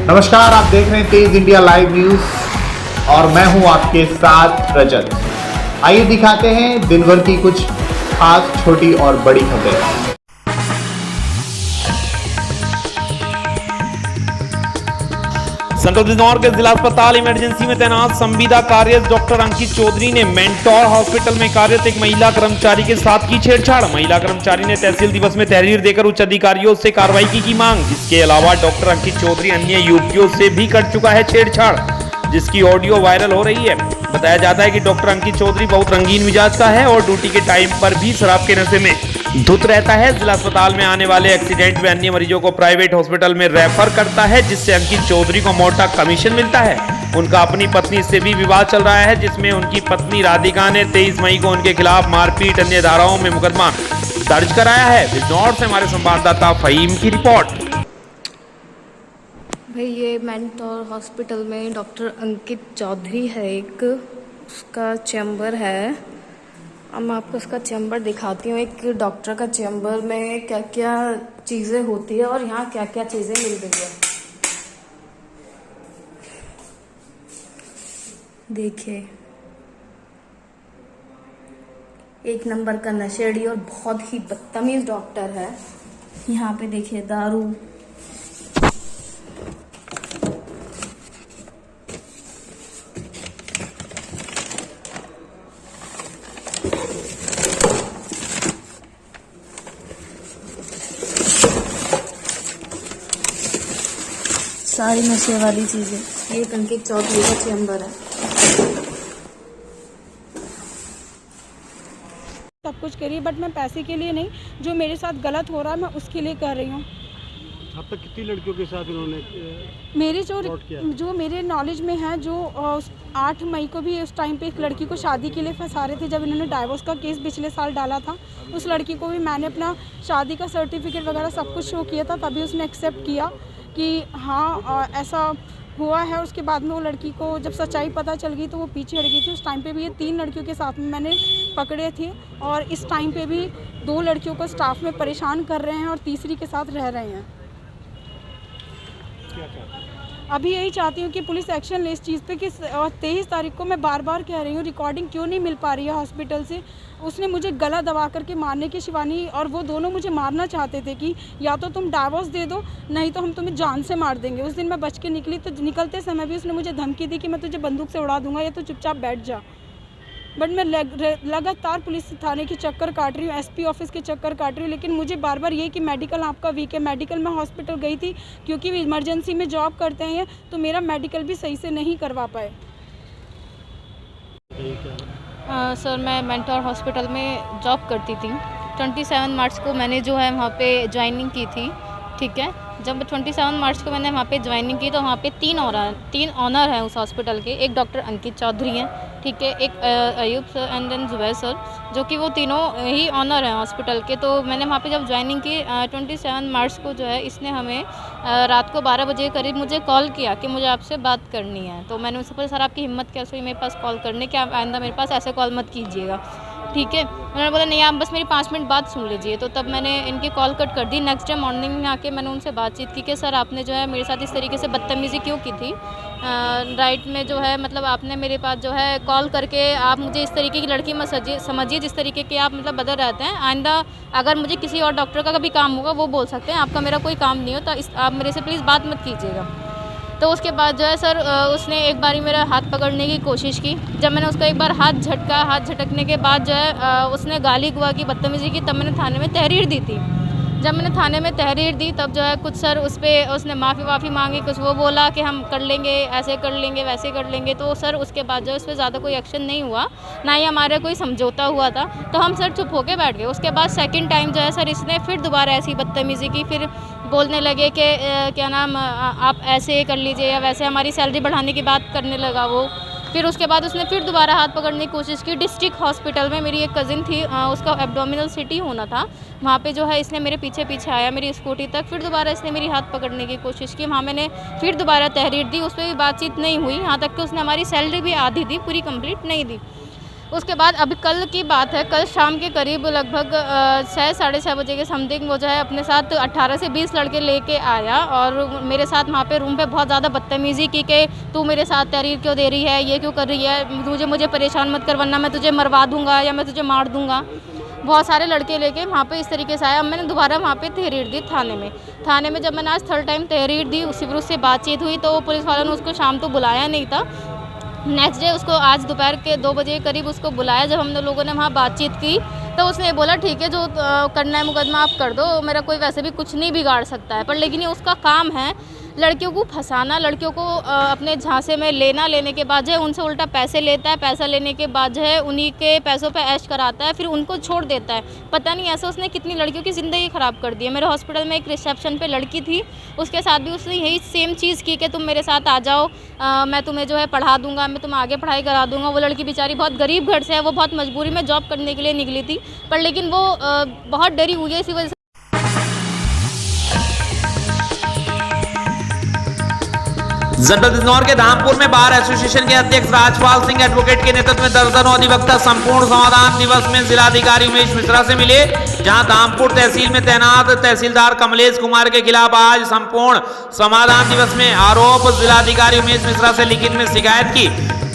नमस्कार, आप देख रहे हैं तेज इंडिया लाइव न्यूज और मैं हूं आपके साथ रजत। आइए दिखाते हैं दिन भर की कुछ खास छोटी और बड़ी खबरें। सेंट्रल बिजनौर के जिला अस्पताल इमरजेंसी में तैनात संविदा कार्यरत डॉक्टर अंकित चौधरी ने मेंटोर हॉस्पिटल में कार्यरत एक महिला कर्मचारी के साथ की छेड़छाड़। महिला कर्मचारी ने तहसील दिवस में तहरीर देकर उच्च अधिकारियों से कार्रवाई की मांग। इसके अलावा डॉक्टर अंकित चौधरी अन्य युवतियों से भी कर चुका है छेड़छाड़, जिसकी ऑडियो वायरल हो रही है। बताया जाता है कि डॉक्टर अंकित चौधरी बहुत रंगीन मिजाज का है और ड्यूटी के टाइम पर भी शराब के नशे में धुत रहता है। जिला अस्पताल में आने वाले एक्सीडेंट व अन्य मरीजों को प्राइवेट हॉस्पिटल में रेफर करता है, जिससे अंकित चौधरी को मोटा कमीशन मिलता है। उनका अपनी पत्नी से भी विवाद चल रहा है, जिसमें उनकी पत्नी राधिका ने 23 मई को उनके खिलाफ मारपीट अन्य धाराओं में मुकदमा दर्ज कराया है। बिजनौर से हमारे संवाददाता फहीम की रिपोर्ट। भाई ये मेंटोर हॉस्पिटल में डॉक्टर अंकित चौधरी है, एक उसका चैम्बर है। अब मैं आपको उसका चैम्बर दिखाती हूँ। एक डॉक्टर का चैम्बर में क्या क्या चीज़ें होती है और यहाँ क्या क्या चीज़ें मिल रही है। देखिए, एक नंबर का नशेड़ी और बहुत ही बदतमीज डॉक्टर है। यहाँ पे देखिए दारू, सारी नशे वाली चीजें। ये अंकित चौधरी का चैम्बर है। सब कुछ करिए, बट मैं पैसे के लिए नहीं, जो मेरे साथ गलत हो रहा है मैं उसके लिए कर रही हूँ। अब तक कितनी लड़कियों के साथ इन्होंने मेरी जो मेरे नॉलेज में है, जो 8 मई को भी उस टाइम पे एक लड़की को शादी के लिए फंसा रहे थे। जब इन्होंने डाइवोर्स का केस पिछले साल डाला था, उस लड़की को भी मैंने अपना शादी का सर्टिफिकेट वगैरह सब कुछ शो किया था, तभी उसने एक्सेप्ट किया कि हाँ ऐसा हुआ है। उसके बाद में वो लड़की को जब सच्चाई पता चल गई तो वो पीछे हट गई थी। उस टाइम पे भी ये 3 लड़कियों के साथ में मैंने पकड़े थे और इस टाइम पे भी 2 लड़कियों को स्टाफ में परेशान कर रहे हैं और तीसरी के साथ रह रहे हैं। अभी यही चाहती हूँ कि पुलिस एक्शन ले इस चीज़ पे कि 23 तारीख को मैं बार बार कह रही हूँ, रिकॉर्डिंग क्यों नहीं मिल पा रही है हॉस्पिटल से। उसने मुझे गला दबा करके मारने की, शिवानी और वो दोनों मुझे मारना चाहते थे कि या तो तुम डाइवोर्स दे दो, नहीं तो हम तुम्हें जान से मार देंगे। उस दिन मैं बच के निकली, तो निकलते समय भी उसने मुझे धमकी दी कि मैं तुझे बंदूक से उड़ा दूंगा या तो चुपचाप बैठ जा। बट मैं लगातार पुलिस थाने के चक्कर काट रही हूँ, एसपी ऑफिस के चक्कर काट रही हूँ, लेकिन मुझे बार बार ये कि मेडिकल आपका वीक है। मेडिकल में हॉस्पिटल गई थी क्योंकि इमरजेंसी में जॉब करते हैं, तो मेरा मेडिकल भी सही से नहीं करवा पाए। सर, मैं मेंटोर हॉस्पिटल में जॉब करती थी। 27 मार्च को मैंने जो है वहाँ पे ज्वाइनिंग की थी, ठीक है। जब 27 मार्च को मैंने वहाँ पे ज्वाइनिंग की तो वहाँ पे 3 ऑनर हैं उस हॉस्पिटल के। एक डॉक्टर अंकित चौधरी हैं, ठीक है, एक Ayub sir and then Zubair sir, जो कि वो तीनों ही ऑनर हैं हॉस्पिटल के। तो मैंने वहाँ पे जब ज्वाइनिंग की 27 मार्च को जो है इसने हमें रात को 12 बजे करीब मुझे कॉल किया कि मुझे आपसे बात करनी है। तो मैंने उससे पूछा, सर आपकी हिम्मत कैसे हुई मेरे पास कॉल करने की, आप आइंदा मेरे पास ऐसे कॉल मत कीजिएगा, ठीक है। उन्होंने बोला नहीं, आप बस मेरी 5 मिनट बात सुन लीजिए। तो तब मैंने इनकी कॉल कट कर दी। नेक्स्ट डे मॉर्निंग में आके मैंने उनसे बातचीत की कि सर आपने जो है मेरे साथ इस तरीके से बदतमीज़ी क्यों की थी। राइट में जो है मतलब आपने मेरे पास जो है कॉल करके आप मुझे इस तरीके की लड़की मत समझिए जिस तरीके के आप मतलब बदल रहते हैं। आइंदा अगर मुझे किसी और डॉक्टर का कभी काम होगा वो बोल सकते हैं, आपका मेरा कोई काम नहीं हो, तो आप मेरे से प्लीज़ बात मत कीजिएगा। तो उसके बाद जो है सर उसने एक बारी मेरा हाथ पकड़ने की कोशिश की। जब मैंने उसका एक बार हाथ झटकने के बाद जो है उसने गाली गुआ की, बदतमीज़ी की। तब मैंने थाने में तहरीर दी थी। जब मैंने थाने में तहरीर दी तब जो है कुछ सर उसने माफ़ी मांगी, कुछ वो बोला कि हम कर लेंगे, ऐसे कर लेंगे, वैसे कर लेंगे। तो सर उसके बाद जो है उस पर ज़्यादा कोई एक्शन नहीं हुआ, ना ही हमारा कोई समझौता हुआ था। तो हम सर चुप होके बैठ गए। उसके बाद सेकंड टाइम जो है सर इसने फिर दोबारा ऐसी बदतमीज़ी की। फिर बोलने लगे कि क्या नाम आप ऐसे कर लीजिए या वैसे, हमारी सैलरी बढ़ाने की बात करने लगा वो। फिर उसके बाद उसने फिर दोबारा हाथ पकड़ने की कोशिश की। डिस्ट्रिक्ट हॉस्पिटल में मेरी एक कज़िन थी, उसका एब्डोमिनल सिटी होना था, वहाँ पे जो है इसने मेरे पीछे आया मेरी स्कूटी तक। फिर दोबारा इसने मेरी हाथ पकड़ने की कोशिश की। वहाँ मैंने फिर दोबारा तहरीर दी, उस पर भी बातचीत नहीं हुई। यहाँ तक कि उसने हमारी सैलरी भी आधी दी, पूरी कंप्लीट नहीं दी। उसके बाद अभी कल की बात है, कल शाम के करीब लगभग 6 साढ़े 6 बजे के समथिंग वो जो है अपने साथ 18 से 20 लड़के लेके आया और मेरे साथ वहाँ पे रूम पे बहुत ज़्यादा बदतमीज़ी की कि तू मेरे साथ तहरीर क्यों दे रही है, ये क्यों कर रही है, मुझे परेशान मत कर वरना मैं तुझे मरवा दूँगा या मैं तुझे मार दूँगा। बहुत सारे लड़के लेके वहाँ पे इस तरीके से आया। अब मैंने दोबारा वहाँ पे तहरीर दी थाने में जब मैंने आज 3rd टाइम तहरीर दी, उसी पर उससे बातचीत हुई तो पुलिस वालों ने उसको शाम तो बुलाया नहीं था। नेक्स्ट डे उसको आज दोपहर के 2 बजे के करीब उसको बुलाया। जब हम लोगों ने वहाँ बातचीत की तो उसने बोला ठीक है जो करना है मुकदमा आप कर दो, मेरा कोई वैसे भी कुछ नहीं बिगाड़ सकता है। पर लेकिन ये उसका काम है लड़कियों को फंसाना, लड़कियों को अपने झांसे में लेने के बाद जो है उनसे उल्टा पैसे लेता है, पैसा लेने के बाद जो है उन्हीं के पैसों पे ऐश कराता है, फिर उनको छोड़ देता है। पता नहीं ऐसे उसने कितनी लड़कियों की ज़िंदगी ख़राब कर दी है। मेरे हॉस्पिटल में एक रिसेप्शन पे लड़की थी, उसके साथ भी उसने यही सेम चीज़ की कि तुम मेरे साथ आ जाओ, मैं तुम्हें जो है पढ़ा दूँगा, मैं तुम्हें आगे पढ़ाई करा दूँगा। वो लड़की बेचारी बहुत गरीब घर से है, वो बहुत मजबूरी में जॉब करने के लिए निकली थी, पर लेकिन वो बहुत डरी हुई है इसी वजह से। जनपद बिजनौर के धामपुर में बार एसोसिएशन के अध्यक्ष राजपाल सिंह एडवोकेट के नेतृत्व में दर्जनों अधिवक्ता संपूर्ण समाधान दिवस में जिलाधिकारी उमेश मिश्रा से मिले, जहां धामपुर तहसील में तैनात तहसीलदार कमलेश कुमार के खिलाफ आज संपूर्ण समाधान दिवस में आरोप जिलाधिकारी उमेश मिश्रा से लिखित में शिकायत की।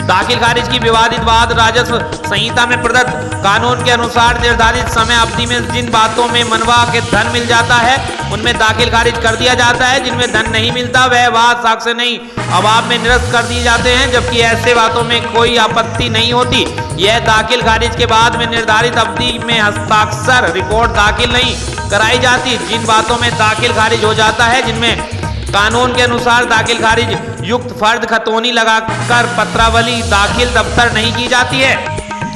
दाखिल खारिज की विवादित बात राजस्व संहिता में प्रदत्त कानून के अनुसार निर्धारित समय अवधि में जिन बातों में मनवा के धन मिल जाता है उनमें दाखिल खारिज कर दिया जाता है, जिनमें धन नहीं मिलता वह बात साक्ष्य नहीं अभाव में निरस्त कर दिए जाते हैं, जबकि ऐसे बातों में कोई आपत्ति नहीं होती। यह दाखिल खारिज के बाद में निर्धारित अवधि में हस्ताक्षर रिपोर्ट दाखिल नहीं कराई जाती। जिन बातों में दाखिल खारिज हो जाता है, जिनमें कानून के अनुसार दाखिल खारिज युक्त फर्द खतौनी लगाकर पत्रावली दाखिल दफ्तर नहीं की जाती है।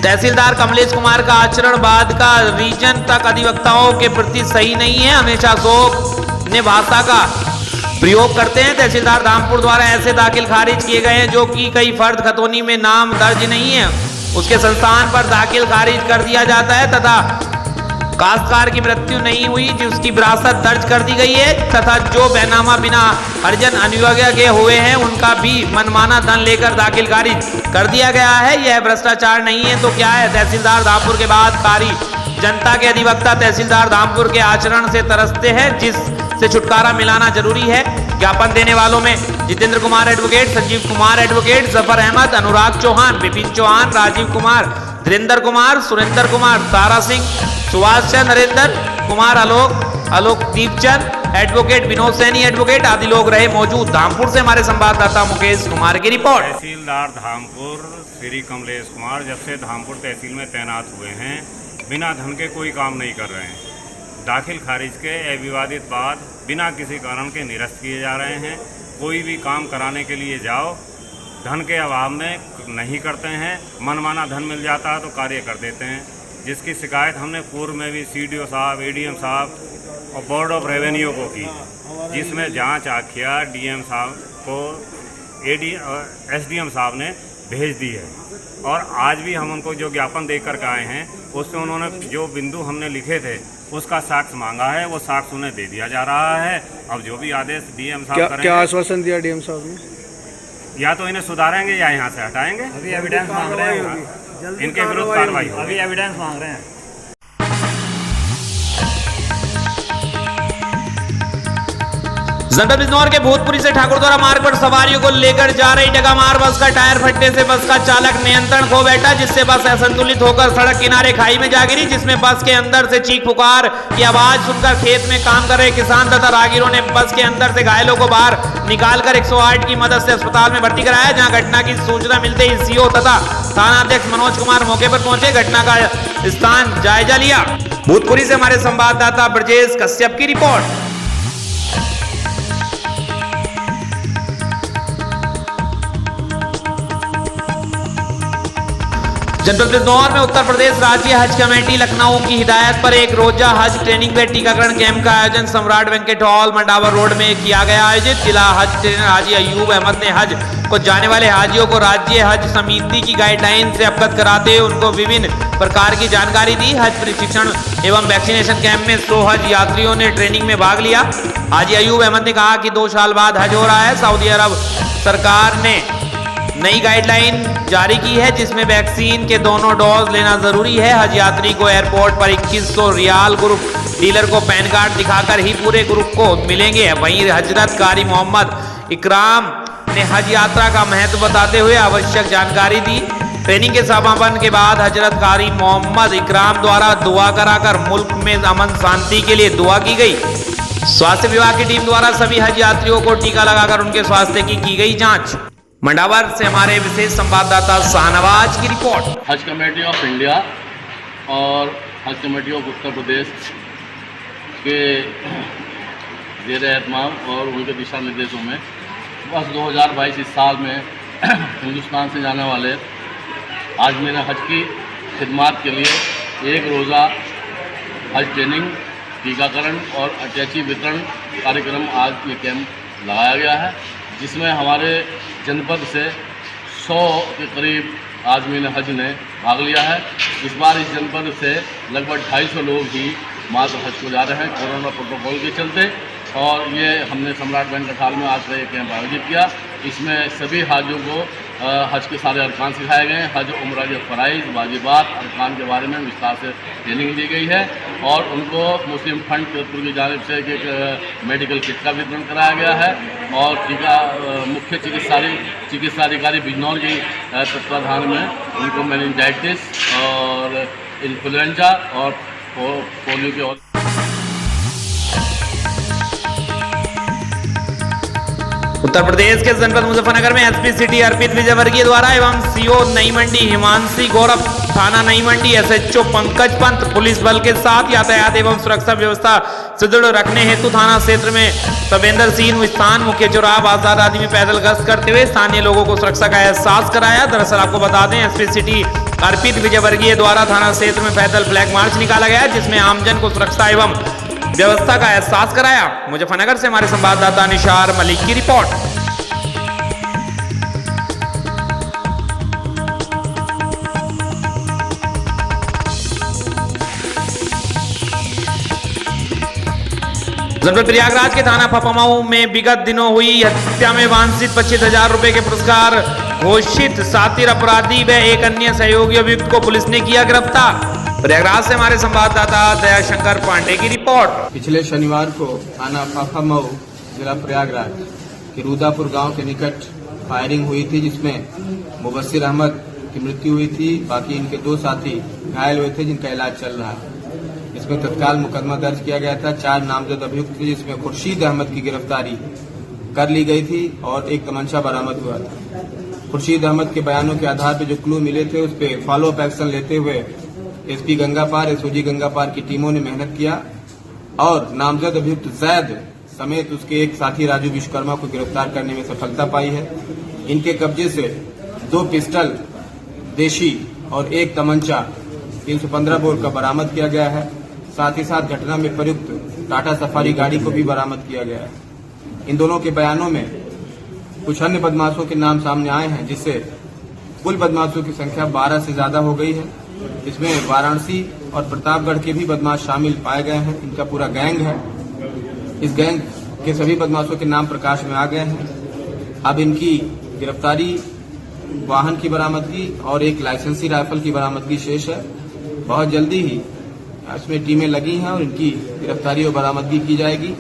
तहसीलदार कमलेश कुमार का आचरण बाद का रीजन तक अधिवक्ताओं के प्रति सही नहीं है, हमेशा शोक ने भाषा का प्रयोग करते हैं। तहसीलदार धामपुर द्वारा ऐसे दाखिल खारिज किए गए हैं जो कि कई फर्द खतौनी में नाम दर्ज नहीं है, उसके संस्थान पर दाखिल खारिज कर दिया जाता है तथा काश्तकार की मृत्यु नहीं हुई जिसकी विरासत दर्ज कर दी गई है तथा जो बैनामा बिना अर्जन अनिवार्य के हुए हैं उनका भी मनमाना धन लेकर दाखिल खारिज कर दिया गया है। यह भ्रष्टाचार नहीं है तो क्या है? तहसीलदार धामपुर के बाद कारी जनता के अधिवक्ता तहसीलदार धामपुर के आचरण से तरसते हैं, जिससे छुटकारा मिलाना जरूरी है। ज्ञापन देने वालों में जितेंद्र कुमार एडवोकेट, संजीव कुमार एडवोकेट, जफर अहमद, अनुराग चौहान, विपिन चौहान, राजीव कुमार, धीरेन्द्र कुमार, सुरेंद्र कुमार, तारा सिंह, सुभाष चंद, नरेंद्र कुमार, आलोक दीपचंद एडवोकेट, विनोद सैनी एडवोकेट आदि लोग रहे मौजूद। धामपुर से हमारे संवाददाता मुकेश कुमार की रिपोर्ट। तहसीलदार धामपुर श्री कमलेश कुमार जब से धामपुर तहसील में तैनात हुए हैं बिना धन के कोई काम नहीं कर रहे हैं। दाखिल खारिज के अविवादित बाद बिना किसी कारण के निरस्त किए जा रहे हैं। कोई भी काम कराने के लिए जाओ धन के अभाव में नहीं करते हैं, मनमाना धन मिल जाता है तो कार्य कर देते हैं, जिसकी शिकायत हमने पूर्व में भी सीडीओ साहब, एडीएम साहब और बोर्ड ऑफ रेवेन्यू को की, जिसमें जांच आखिया डीएम साहब को एसडीएम साहब ने भेज दी है। और आज भी हम उनको जो ज्ञापन देकर के आए हैं उसमें उन्होंने जो बिंदु हमने लिखे थे उसका साक्ष्य मांगा है, वो साक्ष्य उन्हें दे दिया जा रहा है। अब जो भी आदेश डीएम साहब करेंगे, क्या आश्वासन दिया डीएम साहब ने? या तो इन्हें सुधारेंगे या यहाँ से हटाएंगे। अभी एविडेंस मांग रहे हैं, इनके विरुद्ध कार्रवाई होगी। अभी एविडेंस मांग रहे हैं। जनपद बिजनौर के भूतपुरी से ठाकुरद्वारा मार्ग पर सवारियों को लेकर जा रही डगामार बस का टायर फटने से बस का चालक नियंत्रण खो बैठा, जिससे बस असंतुलित होकर सड़क किनारे खाई में जा गिरी, जिसमें बस के अंदर से चीख पुकार की आवाज सुनकर खेत में काम कर रहे किसान तथा राहगीरों ने बस के अंदर से घायलों को बाहर निकालकर 108 की मदद से अस्पताल में भर्ती कराया, जहाँ घटना की सूचना मिलते ही सीओ तथा थानाध्यक्ष मनोज कुमार मौके पर पहुंचे, घटना का स्थान जायजा लिया। भूतपुरी से हमारे संवाददाता ब्रजेश कश्यप की रिपोर्ट। जनपद बिजनौर में उत्तर प्रदेश राज्य हज कमेटी लखनऊ की हिदायत पर एक रोजा हज ट्रेनिंग व टीकाकरण कैंप का आयोजन सम्राट वेंकट हॉल मंडावर रोड में किया गया। आयोजित जिला हज ट्रेनर हाजी अयूब अहमद ने हज को जाने वाले हाजियों को राज्य हज समिति की गाइडलाइन से अवगत कराते हुए उनको विभिन्न प्रकार की जानकारी दी। हज प्रशिक्षण एवं वैक्सीनेशन कैंप में 100 हज यात्रियों ने ट्रेनिंग में भाग लिया। हाजी अयूब अहमद ने कहा कि 2 साल बाद हज हो रहा है। सऊदी अरब सरकार ने नई गाइडलाइन जारी की है जिसमें वैक्सीन के दोनों डोज लेना जरूरी है। हज यात्री को एयरपोर्ट पर 2100 रियाल ग्रुप डीलर को पैन कार्ड दिखाकर ही पूरे ग्रुप को मिलेंगे। वहीं हजरत कारी मोहम्मद इकराम ने हज यात्रा का महत्व बताते हुए आवश्यक जानकारी दी। ट्रेनिंग के समापन के बाद हजरत कारी मोहम्मद इकराम द्वारा दुआ कराकर मुल्क में अमन शांति के लिए दुआ की गई। स्वास्थ्य विभाग की टीम द्वारा सभी हज यात्रियों को टीका लगाकर उनके स्वास्थ्य की गई जांच। मंडावर से हमारे विशेष संवाददाता शाहनवाज की रिपोर्ट। हज कमेटी ऑफ इंडिया और हज कमेटी ऑफ उत्तर प्रदेश के ज़ेर एहतमाम और उनके दिशा निर्देशों में बस 2022 इस साल में हिंदुस्तान से जाने वाले आज़मीन हज की खिदमात के लिए एक रोज़ा हज ट्रेनिंग, टीकाकरण और अटैची वितरण कार्यक्रम आज ये कैंप लगाया गया है, जिसमें हमारे जनपद से 100 के करीब आज़मीन हज ने भाग लिया है। इस बार इस जनपद से लगभग 250 लोग ही मात्र हज को जा रहे हैं कोरोना प्रोटोकॉल के चलते। और ये हमने सम्राट बैंक्वेट हॉल में आज का ये कैंप आयोजित किया। इसमें सभी हाजियों को हज के सारे अरकान सिखाए गए हैं। हज उम्रा के फ़राइज़, वाजिबात, अरकान के बारे में विस्तार से ट्रेनिंग दी गई है और उनको मुस्लिम फंड तिरुपुर की जानिब से एक मेडिकल किट का वितरण कराया गया है। और टीका मुख्य चिकित्सा अधिकारी बिजनौर की तत्वाधान में उनको मेनिंजाइटिस और इन्फ्लुएंजा और पोलियो के और उत्तर प्रदेश के जनपद मुजफ्फरनगर में एसपी सिटी अर्पित विजयवर्गीय द्वारा एवं सीओ नई मंडी हिमांशी गौरव, थाना नई मंडी एसएचओ पंकज पंत पुलिस बल के साथ यातायात एवं सुरक्षा व्यवस्था सुदृढ़ रखने हेतु थाना क्षेत्र में संवेदनशील स्थान, मुख्य चौराहा, बाजार आदि में पैदल गश्त करते हुए स्थानीय लोगों को सुरक्षा का एहसास कराया। दरअसल आपको बता दें, एसपी सिटी अर्पित विजयवर्गीय द्वारा थाना क्षेत्र में पैदल फ्लैग मार्च निकाला गया जिसमें आमजन को सुरक्षा एवं व्यवस्था का एहसास कराया। मुजफ्फरनगर से हमारे संवाददाता निशार मलिक की रिपोर्ट। जनपद प्रयागराज के थाना फपमाऊ में विगत दिनों हुई हत्या में वांछित 25,000 रुपए के पुरस्कार घोषित सातिर अपराधी व एक अन्य सहयोगी अभियुक्त को पुलिस ने किया गिरफ्तार। प्रयागराज से हमारे संवाददाता दयाशंकर पांडे की रिपोर्ट। पिछले शनिवार को थाना फाफामऊ जिला प्रयागराज के रूदापुर गांव के निकट फायरिंग हुई थी, जिसमें मुबस्सिर अहमद की मृत्यु हुई थी। बाकी इनके 2 साथी घायल हुए थे जिनका इलाज चल रहा है। इसमें तत्काल मुकदमा दर्ज किया गया था। 4 नामजद अभियुक्त थे जिसमें खुर्शीद अहमद की गिरफ्तारी कर ली गई थी और एक तमंचा बरामद हुआ था। खुर्शीद अहमद के बयानों के आधार पर जो क्लू मिले थे उस पर फॉलो अप एक्शन लेते हुए एसपी गंगापार, एसओजी गंगापार की टीमों ने मेहनत किया और नामजद अभियुक्त जैद समेत उसके एक साथी राजू विश्वकर्मा को गिरफ्तार करने में सफलता पाई है। इनके कब्जे से 2 पिस्टल देशी और एक तमंचा 315 बोर का बरामद किया गया है। साथ ही साथ घटना में प्रयुक्त टाटा सफारी गाड़ी को भी बरामद किया गया है। इन दोनों के बयानों में कुछ अन्य बदमाशों के नाम सामने आए हैं, जिससे कुल बदमाशों की संख्या 12 से ज्यादा हो गई है। इसमें वाराणसी और प्रतापगढ़ के भी बदमाश शामिल पाए गए हैं। इनका पूरा गैंग है। इस गैंग के सभी बदमाशों के नाम प्रकाश में आ गए हैं। अब इनकी गिरफ्तारी, वाहन की बरामदगी और एक लाइसेंसी राइफल की बरामदगी शेष है। बहुत जल्दी ही इसमें टीमें लगी हैं और इनकी गिरफ्तारी और बरामदगी की जाएगी।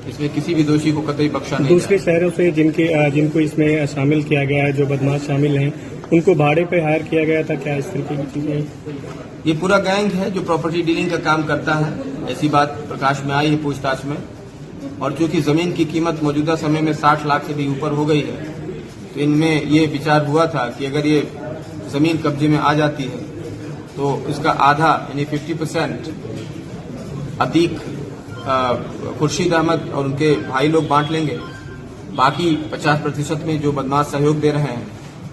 इसमें किसी भी दोषी को कतई बख्शा नहीं। दूसरे शहरों से जिनको इसमें शामिल किया गया है, जो बदमाश शामिल हैं, उनको भाड़े पे हायर किया गया था क्या? इस तरीके की चीजें, ये पूरा गैंग है जो प्रॉपर्टी डीलिंग का काम करता है। ऐसी बात प्रकाश में आई है पूछताछ में। और चूंकि जमीन की कीमत मौजूदा समय में 60 लाख से भी ऊपर हो गई है, तो इनमें ये विचार हुआ था कि अगर ये जमीन कब्जे में आ जाती है तो इसका आधा यानी 50% अतीक खुर्शीद अहमद और उनके भाई लोग बांट लेंगे। बाकी 50% में जो बदमाश सहयोग दे रहे हैं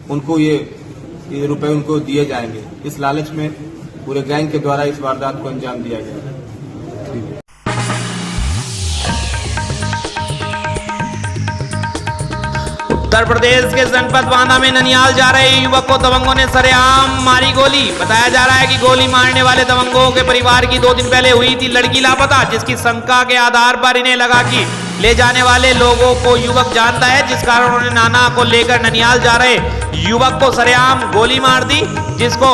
उनको ये रुपए उनको दिए जाएंगे। इस लालच में पूरे गैंग के द्वारा इस वारदात को अंजाम दिया गया। उत्तर प्रदेश के जनपद बांदा में ननियाल जा रहे युवक को दबंगों ने सरेआम मारी गोली। बताया जा रहा है कि गोली मारने वाले दबंगों के परिवार की 2 दिन पहले हुई थी लड़की लापता, जिसकी शंका के आधार पर इन्हें लगा कि ले जाने वाले लोगों को युवक जानता है, जिस कारण उन्होंने नाना को लेकर ननियाल जा रहे युवक को सरेआम गोली मार दी, जिसको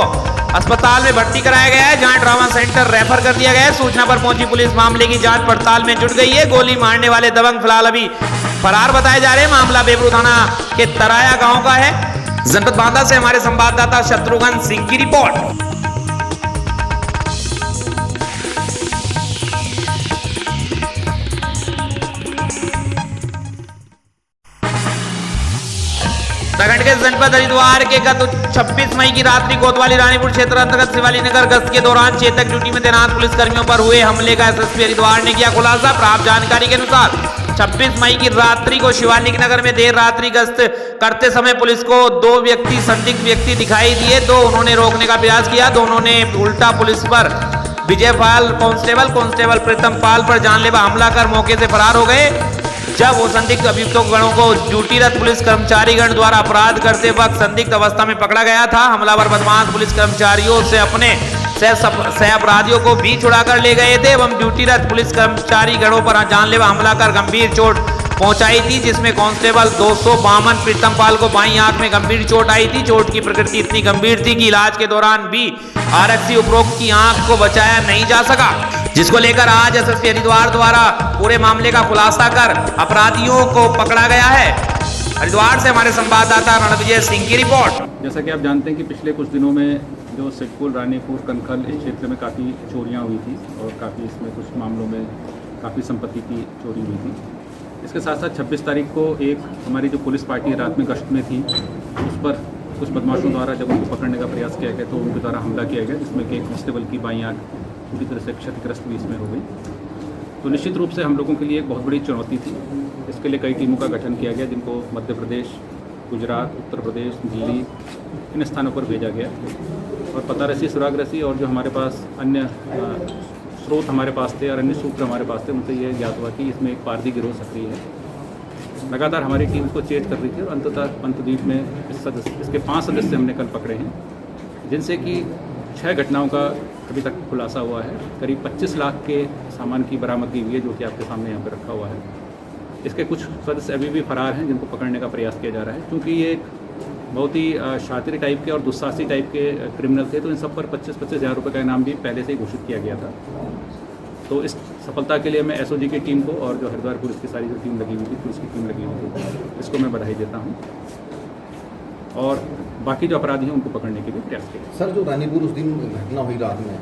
अस्पताल में भर्ती कराया गया है, जहां ट्रॉमा सेंटर रेफर कर दिया गया है। सूचना पर पहुंची पुलिस मामले की जांच पड़ताल में जुट गई है। गोली मारने वाले दबंग फिलहाल अभी फरार बताए जा रहे हैं। मामला बेबरू थाना के तराया गांव का है। जनपद बांदा से हमारे संवाददाता शत्रुघ्न सिंह की रिपोर्ट। उत्तराखंड के जनपद हरिद्वार के गत 26 मई की रात्रि कोतवाली रानीपुर क्षेत्र अंतर्गत शिवाली नगर गश्त के दौरान चेतक ड्यूटी में तैनात पुलिस कर्मियों पर हुए हमले का एसएसपी हरिद्वार ने किया खुलासा। प्राप्त जानकारी के अनुसार 26 मई की रात्रि को शिवाली नगर में देर रात्रि गश्त करते समय पुलिस को 2 संदिग्ध व्यक्ति दिखाई दिए। उन्होंने रोकने का प्रयास किया। दोनों ने उल्टा पुलिस पर विजयपाल कांस्टेबल प्रीतम पाल पर जानलेवा हमला कर मौके से फरार हो गए। जब वो संदिग्ध अभियुक्तों गणों को ड्यूटीरत पुलिस कर्मचारीगण द्वारा अपराध करते वक्त संदिग्ध अवस्था में पकड़ा गया था। हमलावर बदमाश पुलिस कर्मचारियों से अपने सह अपराधियों को भी छुड़ाकर ले गए थे एवं ड्यूटीरत पुलिस कर्मचारी गणों पर जानलेवा हमला कर गंभीर चोट पहुंचाई थी, जिसमें कांस्टेबल 252 प्रीतम पाल को बाईं आंख में गंभीर चोट आई थी। चोट की प्रकृति इतनी गंभीर थी कि इलाज के दौरान भी आरक्षी उपरोक्त की आंख को बचाया नहीं जा सका, जिसको लेकर आज एसएसपी हरिद्वार द्वारा पूरे मामले का खुलासा कर अपराधियों को पकड़ा गया है। हरिद्वार से हमारे संवाददाता रणविजय सिंह की रिपोर्ट। जैसा कि आप जानते हैं कि पिछले कुछ दिनों में जो सिडकुल रानीपुर कनखल इस क्षेत्र में काफ़ी चोरियां हुई थी और काफ़ी इसमें कुछ मामलों में काफ़ी संपत्ति की चोरी हुई थी। इसके साथ साथ 26 तारीख को एक हमारी जो पुलिस पार्टी रात में गश्त में थी, उस पर कुछ बदमाशों द्वारा जब उनको पकड़ने का प्रयास किया गया तो उनके द्वारा हमला किया गया, जिसमें कि एक कांस्टेबल की बाईं आंख पूरी तरह से क्षतिग्रस्त भी इसमें हो गई। तो निश्चित रूप से हम लोगों के लिए एक बहुत बड़ी चुनौती थी। इसके लिए कई टीमों का गठन किया गया, जिनको मध्य प्रदेश, गुजरात, उत्तर प्रदेश, दिल्ली इन स्थानों पर भेजा गया और पता रसी, सुराग रसी और जो हमारे पास अन्य स्रोत हमारे पास थे और अन्य सूत्र हमारे पास थे, उनसे ये ज्ञात हुआ कि इसमें एक पारदी गिरोह सक्रिय है। लगातार हमारी टीम को चेज कर रही थी और अंततः पंतद्वीप में इसके 5 सदस्य हमने कल पकड़े हैं, जिनसे कि 6 घटनाओं का अभी तक खुलासा हुआ है। करीब 25 लाख के सामान की बरामदगी हुई है, जो कि आपके सामने यहाँ पर रखा हुआ है। इसके कुछ सदस्य अभी भी फरार हैं, जिनको पकड़ने का प्रयास किया जा रहा है। क्योंकि ये एक बहुत ही शातिरी टाइप के और दुस्साहसी टाइप के क्रिमिनल थे, तो इन सब पर 25-25 हज़ार रुपये का इनाम भी पहले से ही घोषित किया गया था। तो इस सफलता के लिए मैं एसओजी की टीम को और जो हरिद्वार पुलिस की सारी जो टीम लगी हुई थी, पुलिस की टीम लगी हुई थी, इसको मैं बधाई देता हूँ और बाकी जो अपराधी हैं उनको पकड़ने के लिए प्रयास किया। सर, जो रानीपुर उस दिन घटना हुई रात में,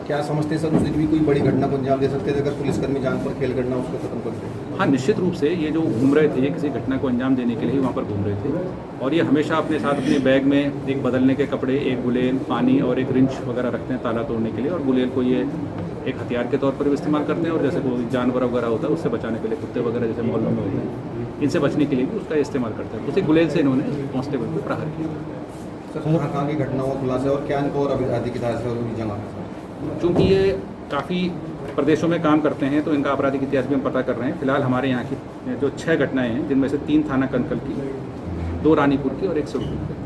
क्या समझते हैं सर, उस दिन भी कोई बड़ी घटना को अंजाम दे सकते थे अगर पुलिसकर्मी जान पर खेल करना उसको खत्म कर दे? हाँ, निश्चित रूप से ये जो घूम रहे थे, ये किसी घटना को अंजाम देने के लिए ही वहाँ पर घूम रहे थे और ये हमेशा अपने साथ अपने बैग में एक बदलने के कपड़े, एक गुलेल, पानी और एक रिंच वगैरह रखते हैं ताला तोड़ने के लिए, और गुलेल को ये एक हथियार के तौर पर भी इस्तेमाल करते हैं और जैसे कोई जानवर वगैरह होता है उससे बचाने के लिए, कुत्ते वगैरह जैसे मोहल्लों में होते हैं, इनसे बचने के लिए भी उसका इस्तेमाल करते हैं। उसी गुलेल से इन्होंने कांस्टेबल को प्रहार किया। सर, कहाँ की घटना हुआ खुलासा और क्या इनको और अधिक इतिहास जमा? चूँकि ये काफ़ी प्रदेशों में काम करते हैं तो इनका आपराधिक इतिहास भी हम पता कर रहे हैं। फिलहाल हमारे यहाँ की जो 6 घटनाएं हैं, जिनमें से 3 थाना कनखल की, 2 रानीपुर की और 1 सिडकुल की।